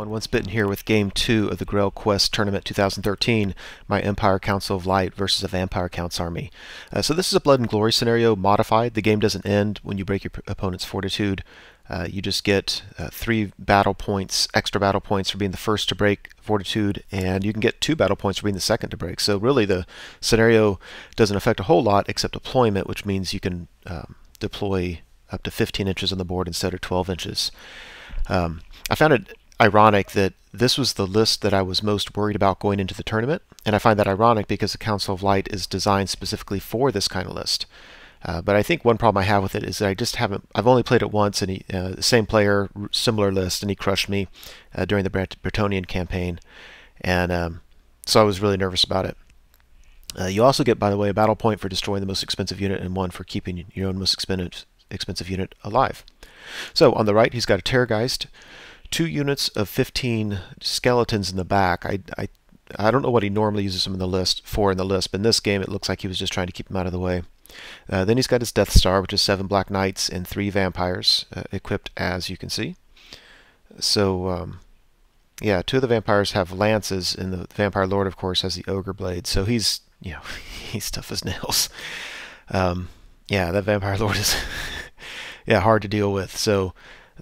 everyone, Once Bitten here with Game 2 of the Grail Quest Tournament 2013, my Empire Council of Light versus a Vampire Counts army. So this is a Blood and Glory scenario modified. The game doesn't end when you break your opponent's fortitude. You just get 3 battle points, extra battle points for being the first to break fortitude, and you can get 2 battle points for being the second to break. So really the scenario doesn't affect a whole lot except deployment, which means you can deploy up to 15 inches on the board instead of 12 inches. I found it ironic that this was the list that I was most worried about going into the tournament, and I find that ironic because the Council of Light is designed specifically for this kind of list. But I think one problem I have with it is that I've only played it once, and the same player, similar list, and he crushed me during the Bretonnian campaign, and so I was really nervous about it. You also get, by the way, a battle point for destroying the most expensive unit and 1 for keeping your own most expensive unit alive. So on the right, he's got a Terrorgeist, 2 units of 15 skeletons in the back. I don't know what he normally uses them in the list, but in this game it looks like he was just trying to keep them out of the way. Then he's got his Death Star, which is 7 Black Knights and 3 Vampires equipped, as you can see. So yeah, 2 of the Vampires have lances, and the Vampire Lord, of course, has the Ogre Blade. So he's, he's tough as nails. Yeah, that Vampire Lord is yeah, hard to deal with. So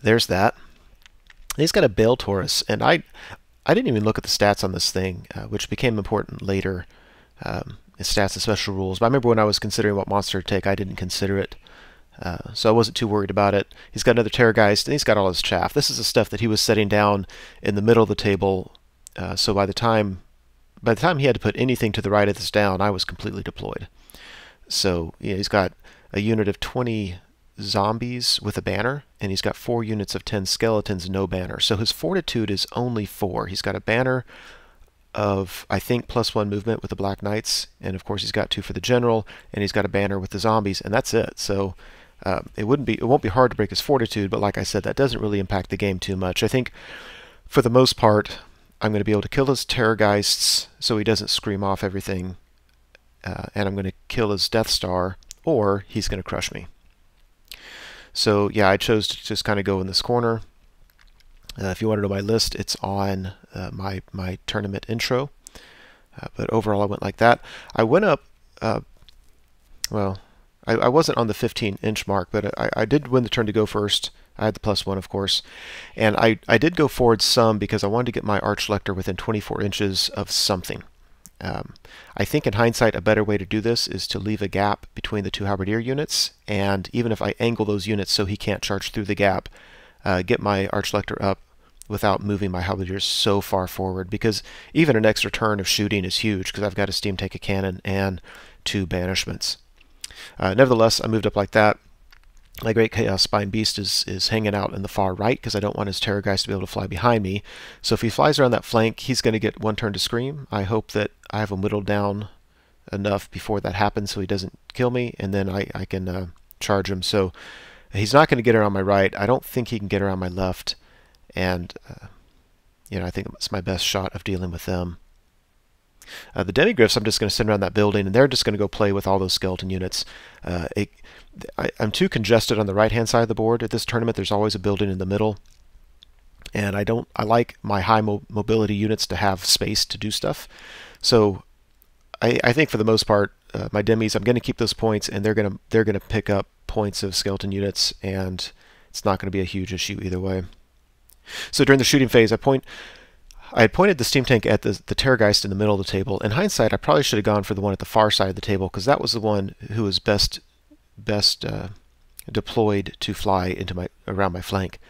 there's that. He's got a Bale Taurus, and I didn't even look at the stats on this thing, which became important later. His stats and special rules. But I remember when I was considering what monster to take, I didn't consider it. So I wasn't too worried about it. He's got another Terrorgeist, and he's got all his chaff. This is the stuff that he was setting down in the middle of the table. So by the time he had to put anything to the right of this down, I was completely deployed. So yeah, he's got a unit of 20 zombies with a banner, and he's got 4 units of 10 skeletons, no banner. So his fortitude is only 4. He's got a banner of, I think, +1 movement with the Black Knights, and of course he's got 2 for the general, and he's got a banner with the zombies, and that's it. So it won't be hard to break his fortitude, but like I said, that doesn't really impact the game too much. I think for the most part I'm going to be able to kill his Terrorgeists so he doesn't scream off everything, and I'm going to kill his Death Star, or he's going to crush me. So yeah, I chose to just kind of go in this corner. If you want to know my list, it's on my tournament intro. But overall, I went like that. I went up, well, I wasn't on the 15-inch mark, but I did win the turn to go first. I had the +1, of course. And I did go forward some because I wanted to get my Archlector within 24 inches of something. I think in hindsight a better way to do this is to leave a gap between the 2 Halberdier units, and even if I angle those units so he can't charge through the gap, get my Archlector up without moving my Halberdiers so far forward, because even an extra turn of shooting is huge because I've got a steam tank, a cannon, and 2 banishments. Nevertheless, I moved up like that. My Great Chaos Spine Beast is hanging out in the far right because I don't want his Terrorgeist to be able to fly behind me. So if he flies around that flank, he's going to get 1 turn to scream. I hope that I have him whittled down enough before that happens so he doesn't kill me, and then I can charge him. So he's not going to get around my right. I don't think he can get around my left, and I think it's my best shot of dealing with them. The Demigryphs, I'm just going to send around that building, and they're just going to go play with all those skeleton units. I'm too congested on the right-hand side of the board at this tournament. There's always a building in the middle, and I like my high mobility units to have space to do stuff. So I think for the most part, my demis, I'm going to keep those points, and they're going to pick up points of skeleton units, and it's not going to be a huge issue either way. So during the shooting phase, I had pointed the steam tank at the Terrorgeist in the middle of the table. In hindsight, I probably should have gone for the one at the far side of the table, because that was the one who was best deployed to fly around my flank.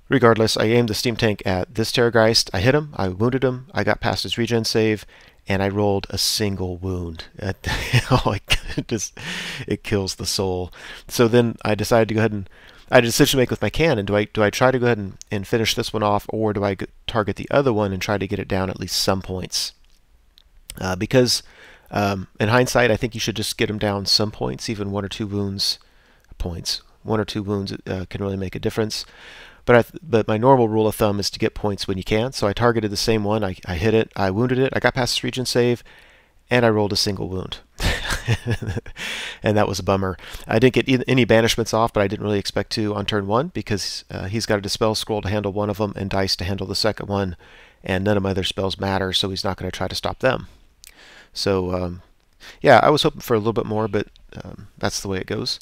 Regardless, I aimed the steam tank at this Terrorgeist. I hit him, I wounded him, I got past his regen save, and I rolled a single wound. It kills the soul. So then I decided to go ahead and I had a decision to make with my cannon. Do I try to go ahead and finish this one off, or do I target the other one and try to get it down at least some points? Because in hindsight, I think you should just get him down some points, even 1 or 2 wounds points. 1 or 2 wounds can really make a difference. But my normal rule of thumb is to get points when you can. So I targeted the same one. I hit it. I wounded it. I got past its regen save, and I rolled a single wound. and that was a bummer. I didn't get any banishments off, but I didn't really expect to on turn 1 because he's got a Dispel Scroll to handle one of them and dice to handle the second one, and none of my other spells matter, so he's not going to try to stop them. So, yeah, I was hoping for a little bit more, but that's the way it goes.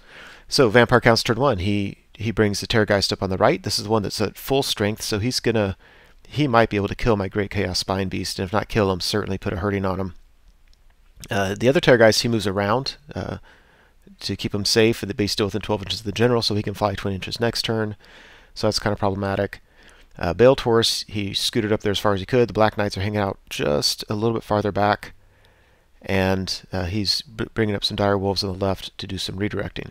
So, Vampire Counts turn 1. He brings the Terrorgeist up on the right. This is the one that's at full strength, so he might be able to kill my Great Chaos Spine Beast, and if not kill him, certainly put a hurting on him. The other Terrorgeist, he moves around to keep him safe, and be still within 12 inches of the general, so he can fly 20 inches next turn. So that's kind of problematic. Bale Taurus, he scooted up there as far as he could. The Black Knights are hanging out just a little bit farther back, and he's bringing up some Dire Wolves on the left to do some redirecting.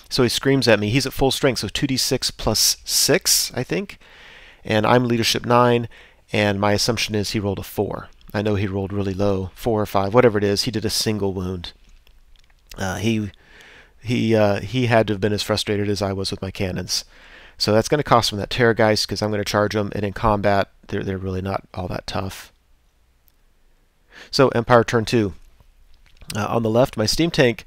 So he screams at me. He's at full strength, so 2d6 plus 6, I think. And I'm leadership 9, and my assumption is he rolled a 4. I know he rolled really low, 4 or 5, whatever it is. He did a single wound. He had to have been as frustrated as I was with my cannons. So that's going to cost him that Terrorgeist because I'm going to charge them, and in combat, they're really not all that tough. So Empire turn 2. On the left, my steam tank,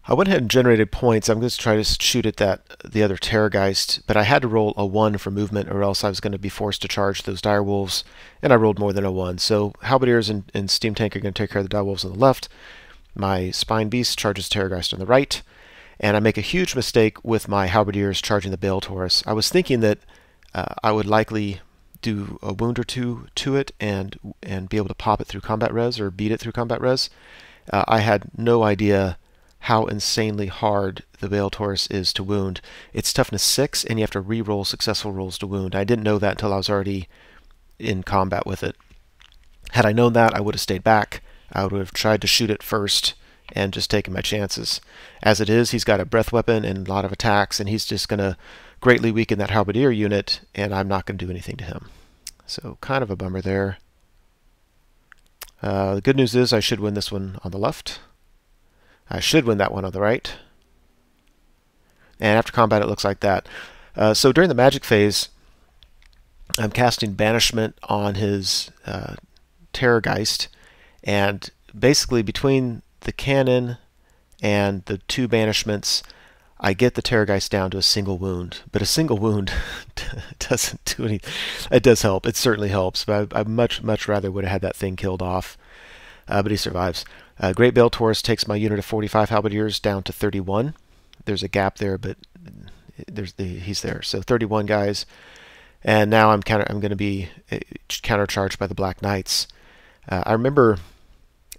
I went ahead and generated points. I'm going to try to shoot at the other Terrorgeist, but I had to roll a 1 for movement, or else I was going to be forced to charge those Dire Wolves, and I rolled more than a 1. So Halberdiers and Steam Tank are going to take care of the Dire Wolves on the left. My Spine Beast charges Terrorgeist on the right, and I make a huge mistake with my Halberdiers charging the Bale Taurus. I was thinking that I would likely do a wound or two to it and be able to pop it through combat res or beat it through combat res. I had no idea how insanely hard the Bale Taurus is to wound. It's toughness 6, and you have to re-roll successful rolls to wound. I didn't know that until I was already in combat with it. Had I known that, I would have stayed back. I would have tried to shoot it first and just taken my chances. As it is, he's got a breath weapon and a lot of attacks, and he's just going to greatly weaken that Halberdier unit, and I'm not going to do anything to him. So kind of a bummer there. The good news is I should win this one on the left. I should win that one on the right. And after combat, it looks like that. So during the magic phase, I'm casting Banishment on his Terrorgeist, and basically between the cannon and the 2 banishments, I get the Terrorgeist down to a single wound. But a single wound doesn't do anything. It does help. It certainly helps. But I much rather would have had that thing killed off. But he survives. Great Bale Taurus takes my unit of 45 Halberdiers down to 31. There's a gap there, but he's there. So 31 guys. And now I'm going to be countercharged by the Black Knights. I remember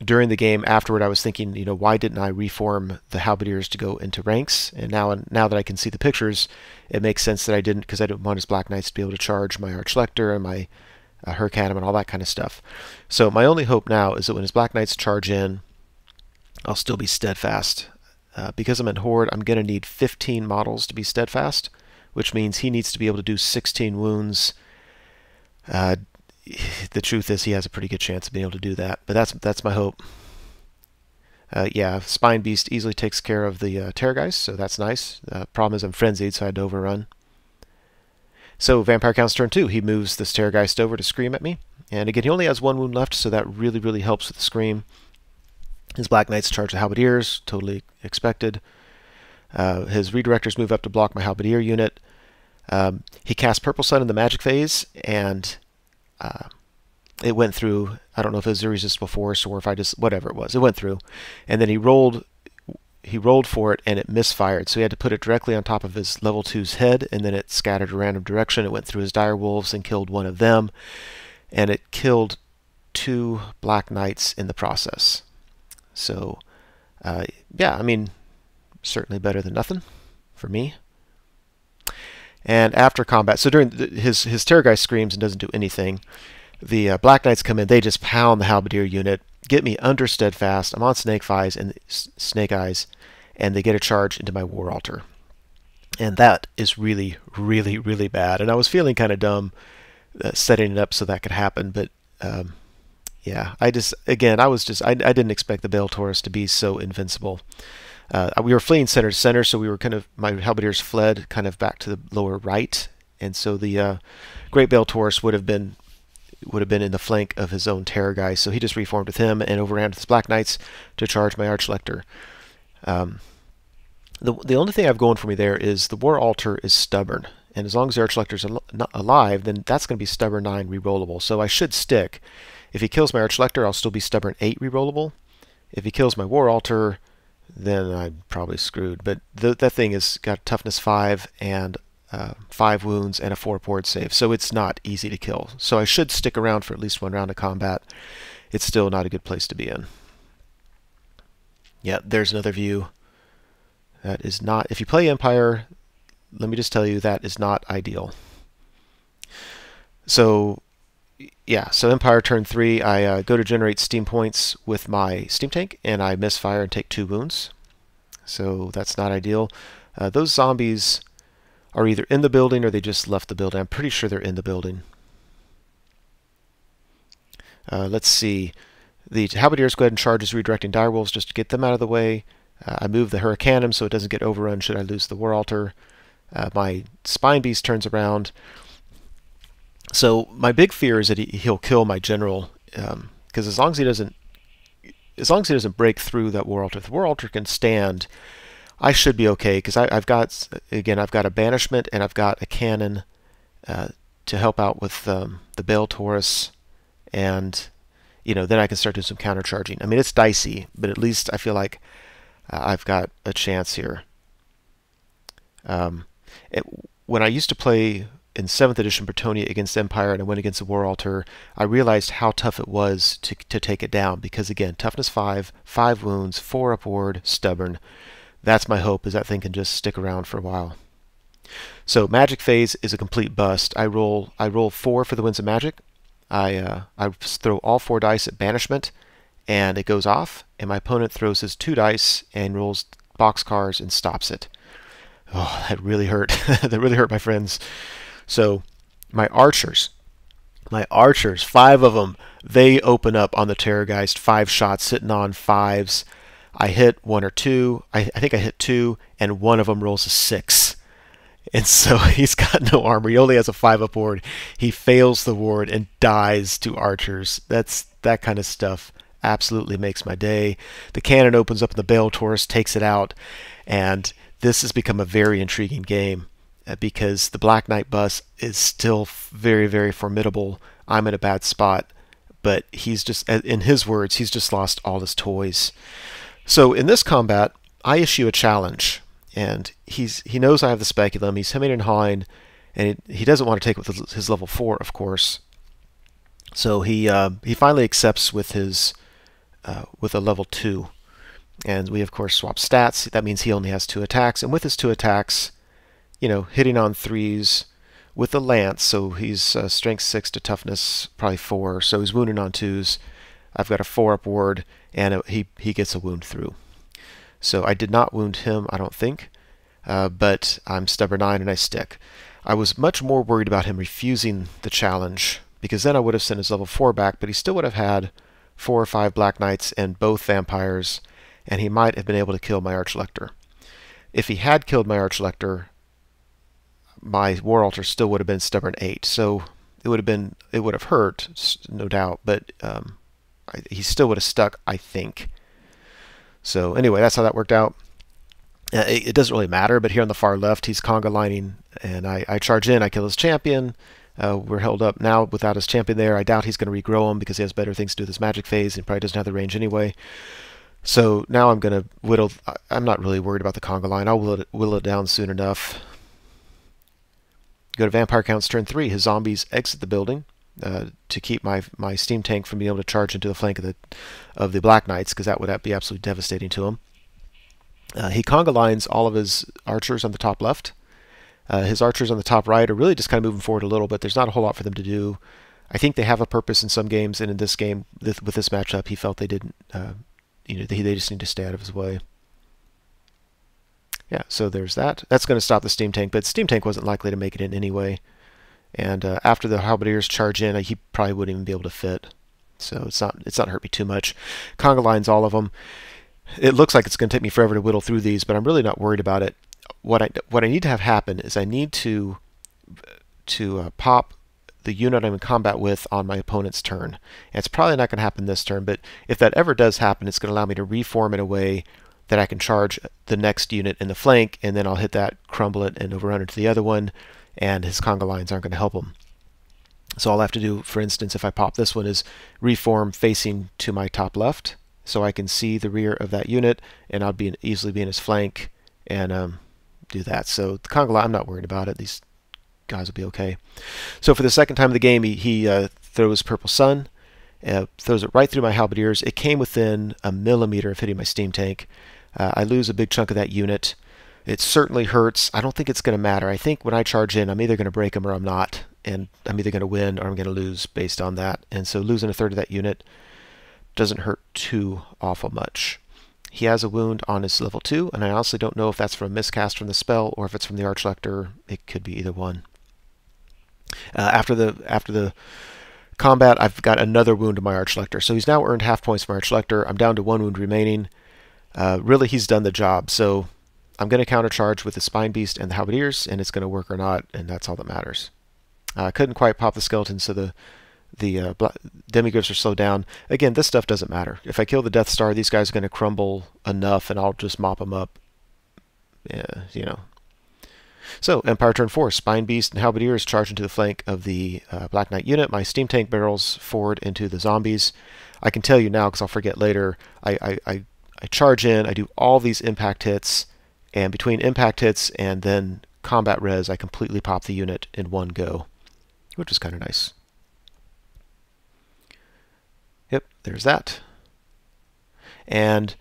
during the game afterward, I was thinking, why didn't I reform the Halberdiers to go into ranks? And now that I can see the pictures, it makes sense that I didn't, because I didn't want his Black Knights to be able to charge my Archlector and my Hurcanum and all that kind of stuff. So my only hope now is that when his Black Knights charge in, I'll still be steadfast. Because I'm in Horde, I'm going to need 15 models to be steadfast, which means he needs to be able to do 16 wounds. The truth is he has a pretty good chance of being able to do that, but that's my hope. Yeah, Spine Beast easily takes care of the Terrorgeist, so that's nice. Problem is I'm frenzied, so I had to overrun. So Vampire Counts turn 2. He moves this Terrorgeist over to scream at me, and again he only has 1 wound left, so that really helps with the scream. His Black Knights charge the Halberdiers, totally expected. His Redirectors move up to block my Halberdier unit. He casts Purple Sun in the magic phase, and it went through. I don't know if it was irresistible force or if I just, whatever it was, it went through. And then he rolled for it, and it misfired. So he had to put it directly on top of his level 2's head, and then it scattered a random direction. It went through his Dire Wolves and killed one of them, and it killed 2 Black Knights in the process. So, yeah, I mean, certainly better than nothing for me. And after combat, so during his Terrorgeist screams and doesn't do anything. The Black Knights come in, they just pound the Halberdier unit, get me under steadfast. I'm on Snake Eyes, and they get a charge into my War Altar. And that is really bad. And I was feeling kind of dumb setting it up so that could happen, but yeah, I didn't expect the Bale Taurus to be so invincible. We were fleeing center to center, so we were my Halberdiers fled kind of back to the lower right, and so the Great Bale Taurus would have been would have been in the flank of his own terror guy. So he just reformed with him and overran with his Black Knights to charge my Archlector. The only thing I've going for me there is the War Altar is stubborn. And as long as the Archlector's alive, then that's going to be stubborn 9 rerollable. So I should stick. If he kills my Archlector, I'll still be stubborn 8 rerollable. If he kills my War Altar, then I'm probably screwed. But that thing has got toughness 5 and 5 wounds and a 4 board save. So it's not easy to kill. So I should stick around for at least 1 round of combat. It's still not a good place to be in. Yeah, there's another view. That is not... If you play Empire, let me just tell you, that is not ideal. So, yeah, so Empire turn 3, I go to generate steam points with my steam tank, and I misfire and take 2 wounds. So that's not ideal. Those zombies are either in the building or they just left the building. I'm pretty sure they're in the building. Let's see. The Halberdiers go ahead and charge as redirecting direwolves just to get them out of the way. I move the Hurricanum so it doesn't get overrun should I lose the War Altar. My Spine Beast turns around. So my big fear is that he'll kill my general, because as long as he doesn't break through that War Altar, if the War Altar can stand, I should be okay, because I've got a banishment and I've got a cannon to help out with the Bale Taurus, and then I can start doing some countercharging. I mean, it's dicey, but at least I feel like I've got a chance here. When I used to play in 7th edition Bretonnia against Empire and I went against the War Altar, I realized how tough it was to take it down, because again, toughness 5, 5 wounds, 4 upward, stubborn. That's my hope, is that thing can just stick around for a while. So magic phase is a complete bust. I roll 4 for the Winds of Magic. I throw all 4 dice at banishment, and it goes off, and my opponent throws his 2 dice and rolls boxcars and stops it. Oh, that really hurt. That really hurt, my friends. So my archers, 5 of them, they open up on the Terrorgeist, 5 shots, sitting on 5s. I hit 1 or 2. I think I hit 2, and one of them rolls a 6. And so he's got no armor. He only has a 5-up ward. He fails the ward and dies to archers. That kind of stuff absolutely makes my day. The cannon opens up and the Bale Taurus takes it out. And this has become a very intriguing game because the Black Knight bus is still very, very formidable. I'm in a bad spot. But he's just, in his words, he's just lost all his toys. So in this combat, I issue a challenge. And he knows I have the Speculum. He's hemming and hawing, and he doesn't want to take it with his level 4, of course. So he finally accepts with his with a level 2, and we of course swap stats. That means he only has 2 attacks, and with his 2 attacks, hitting on 3s with the lance. So he's strength 6 to toughness probably 4. So he's wounded on 2s. I've got a 4-up ward, and he gets a wound through. So I did not wound him, I don't think, but I'm stubborn 9 and I stick. I was much more worried about him refusing the challenge, because then I would have sent his level 4 back, but he still would have had 4 or 5 Black Knights and both vampires, and he might have been able to kill my Archlector. If he had killed my Archlector, my War Altar still would have been stubborn 8, so it would have hurt, no doubt, but he still would have stuck, I think. So anyway, that's how that worked out. It doesn't really matter, but here on the far left, he's conga lining, and I charge in, I kill his champion. We're held up now without his champion there. I doubt he's going to regrow him because he has better things to do with his magic phase, and probably doesn't have the range anyway. So now I'm going to whittle. I'm not really worried about the conga line. I'll whittle it down soon enough. Go to Vampire Counts turn 3. His zombies exit the building to keep my steam tank from being able to charge into the flank of the Black Knights, because that would be absolutely devastating to him. He conga lines all of his archers on the top left. His archers on the top right are really just kind of moving forward a little bit. There's not a whole lot for them to do. I think they have a purpose in some games, and in this game, with this matchup, he felt they didn't. They just need to stay out of his way. Yeah, so there's that. That's going to stop the steam tank, but steam tank wasn't likely to make it in anyway. And after the Halberdiers charge in, he probably wouldn't even be able to fit. So it's not hurt me too much. Conga lines all of them. It looks like it's going to take me forever to whittle through these, but I'm really not worried about it. What I need to have happen is I need to pop the unit I'm in combat with on my opponent's turn. And it's probably not going to happen this turn, but if that ever does happen, it's going to allow me to reform in a way that I can charge the next unit in the flank, and then I'll hit that, crumble it, and overrun into the other one, and his conga lines aren't going to help him. So all I have to do, for instance, if I pop this one, is reform facing to my top left, so I can see the rear of that unit, and I'll easily be in his flank and do that. So the conga line, I'm not worried about it. These guys will be okay. So for the second time of the game, he throws Purple Sun, throws it right through my halberdiers. It came within a millimeter of hitting my steam tank. I lose a big chunk of that unit. It certainly hurts. I don't think it's going to matter. I think when I charge in, I'm either going to break him or I'm not, and I'm either going to win or I'm going to lose based on that. And so losing a third of that unit doesn't hurt too awful much. He has a wound on his level 2, and I honestly don't know if that's from a miscast from the spell or if it's from the Archlector. It could be either one. After the combat, I've got another wound to my Archlector, so he's now earned half points from Archlector. I'm down to 1 wound remaining. Really, he's done the job, so I'm going to countercharge with the Spine Beast and the Halberdiers, and it's going to work or not, and that's all that matters. I couldn't quite pop the skeleton, so the demigryphs are slowed down. Again, this stuff doesn't matter. If I kill the Death Star, these guys are going to crumble enough, and I'll just mop them up. You know. So, Empire turn 4. Spine Beast and Halberdiers charge into the flank of the Black Knight unit. My Steam Tank barrels forward into the zombies. I can tell you now, because I'll forget later, I charge in, I do all these impact hits, and between impact hits and then combat res, I completely pop the unit in one go, which is kind of nice. Yep, there's that. And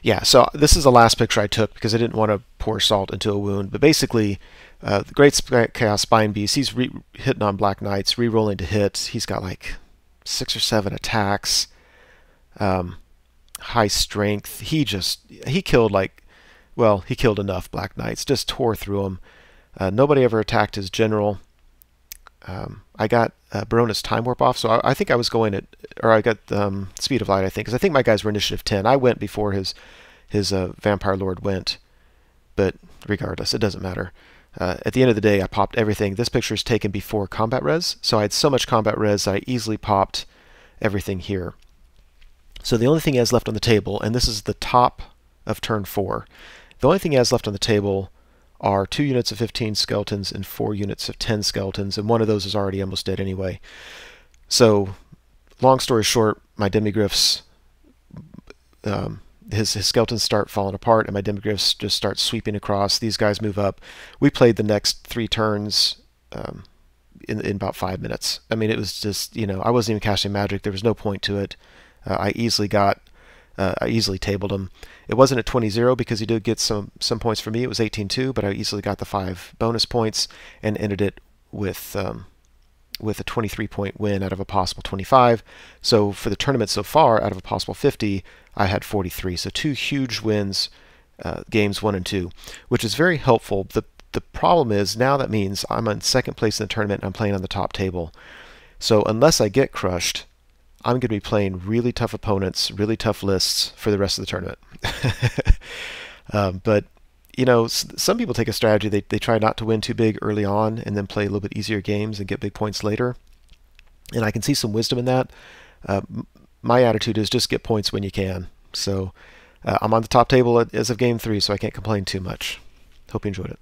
yeah, so this is the last picture I took because I didn't want to pour salt into a wound. But basically, the Great Chaos Spine Beast, he's hitting on Black Knights, re-rolling to hit. He's got like 6 or 7 attacks, high strength. He killed he killed enough Black Knights, just tore through them. Nobody ever attacked his general. I got Baroness Time Warp off, so I think I was going I got Speed of Light, I think, because I think my guys were initiative 10. I went before his Vampire Lord went, but regardless, it doesn't matter. At the end of the day, I popped everything. This picture is taken before combat res, so I had so much combat res that I easily popped everything here. So the only thing he has left on the table, and this is the top of turn 4, the only thing he has left on the table are 2 units of 15 skeletons and 4 units of 10 skeletons, and one of those is already almost dead anyway. So, long story short, my demigryphs, his skeletons start falling apart, and my demigryphs just start sweeping across. These guys move up. We played the next 3 turns in about 5 minutes. I mean, it was just, I wasn't even casting magic. There was no point to it. I easily tabled him. It wasn't at 20-0 because he did get some points for me. It was 18-2, but I easily got the 5 bonus points and ended it with a 23-point win out of a possible 25. So for the tournament so far, out of a possible 50, I had 43. So 2 huge wins, games 1 and 2, which is very helpful. The problem is now that means I'm in second place in the tournament and I'm playing on the top table. So unless I get crushed, I'm going to be playing really tough opponents, really tough lists for the rest of the tournament. But, some people take a strategy. They try not to win too big early on and then play a little bit easier games and get big points later. And I can see some wisdom in that. My attitude is just get points when you can. So I'm on the top table as of game 3, so I can't complain too much. Hope you enjoyed it.